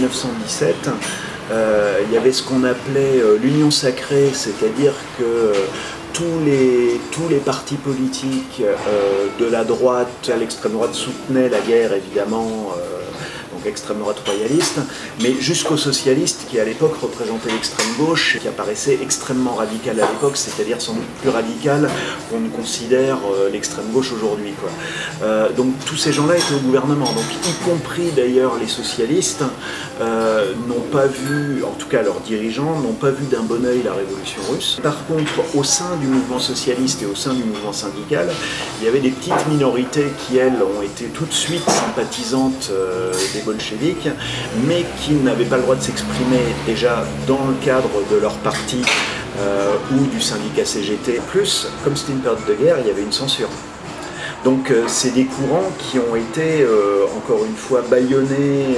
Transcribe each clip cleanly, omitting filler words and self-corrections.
1917, il y avait ce qu'on appelait l'union sacrée, c'est-à-dire que tous les partis politiques de la droite à l'extrême droite soutenaient la guerre, évidemment, donc extrême droite royaliste, mais jusqu'aux socialistes qui à l'époque représentaient l'extrême gauche, qui apparaissait extrêmement radical à l'époque, c'est-à-dire sans doute plus radical qu'on ne considère l'extrême gauche aujourd'hui. Donc tous ces gens-là étaient au gouvernement, donc y compris d'ailleurs les socialistes n'ont pas vu, en tout cas leurs dirigeants, n'ont pas vu d'un bon œil la révolution russe. Par contre, au sein du mouvement socialiste et au sein du mouvement syndical, il y avait des petites minorités qui, elles, ont été tout de suite sympathisantes des bolcheviks, mais qui n'avaient pas le droit de s'exprimer déjà dans le cadre de leur parti ou du syndicat CGT. Plus, comme c'était une période de guerre, il y avait une censure. Donc c'est des courants qui ont été, encore une fois, bâillonnés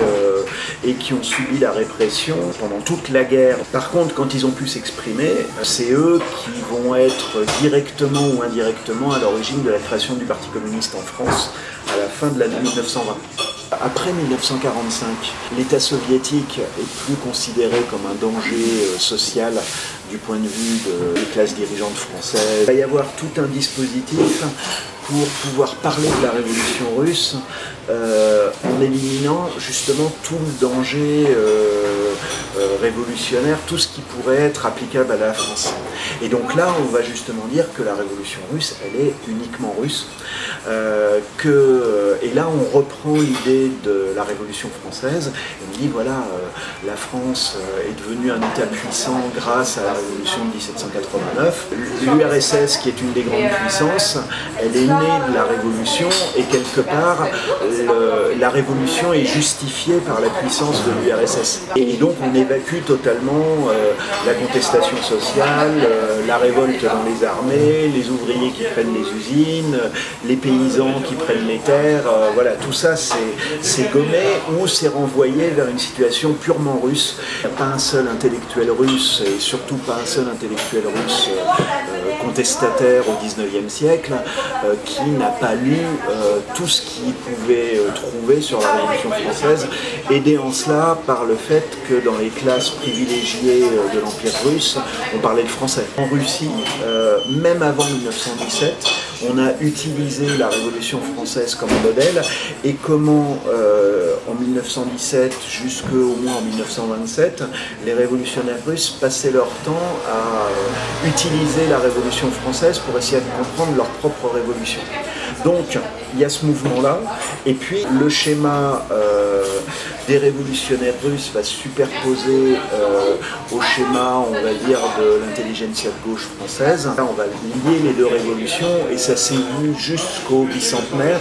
et qui ont subi la répression pendant toute la guerre. Par contre, quand ils ont pu s'exprimer, c'est eux qui vont être directement ou indirectement à l'origine de la création du Parti communiste en France à la fin de l'année 1920. Après 1945, l'État soviétique est plus considéré comme un danger social du point de vue des classes dirigeantes françaises. Il va y avoir tout un dispositif pour pouvoir parler de la révolution russe en éliminant justement tout le danger révolutionnaire, tout ce qui pourrait être applicable à la France. Et donc là, on va justement dire que la révolution russe, elle est uniquement russe. Et là, on reprend l'idée de la Révolution française et on dit voilà, la France est devenue un État puissant grâce à la Révolution de 1789. L'URSS, qui est une des grandes puissances, elle est née de la Révolution et quelque part, la Révolution est justifiée par la puissance de l'URSS. Et donc, on évacue totalement la contestation sociale, la révolte dans les armées, les ouvriers qui prennent les usines, les paysans qui prennent les terres, voilà, tout ça c'est gommé ou c'est renvoyé vers une situation purement russe. Il n'y a pas un seul intellectuel russe et surtout pas un seul intellectuel russe contestataire au XIXe siècle qui n'a pas lu tout ce qu'il pouvait trouver sur la Révolution française, aidé en cela par le fait que dans les classes privilégiées de l'Empire russe, on parlait le français. En Russie, même avant 1917, on a utilisé la Révolution française comme modèle et comment en 1917 jusqu'au moins en 1927, les révolutionnaires russes passaient leur temps à utiliser la Révolution française pour essayer de comprendre leur propre révolution. Donc il y a ce mouvement-là, et puis le schéma des révolutionnaires russes va se superposer au schéma, on va dire, de l'intelligentsia de gauche française. Là, on va lier les deux révolutions, et ça s'est vu jusqu'au bicentenaire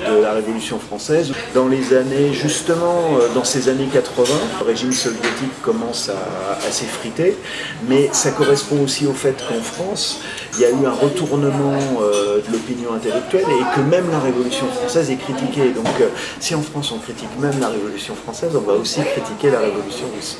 de la Révolution française. Dans les années, justement, dans ces années 80, le régime soviétique commence à s'effriter, mais ça correspond aussi au fait qu'en France, il y a eu un retournement de l'opinion intellectuelle et que même la Révolution française est critiquée. Donc si en France on critique même la Révolution française, on va aussi critiquer la Révolution russe.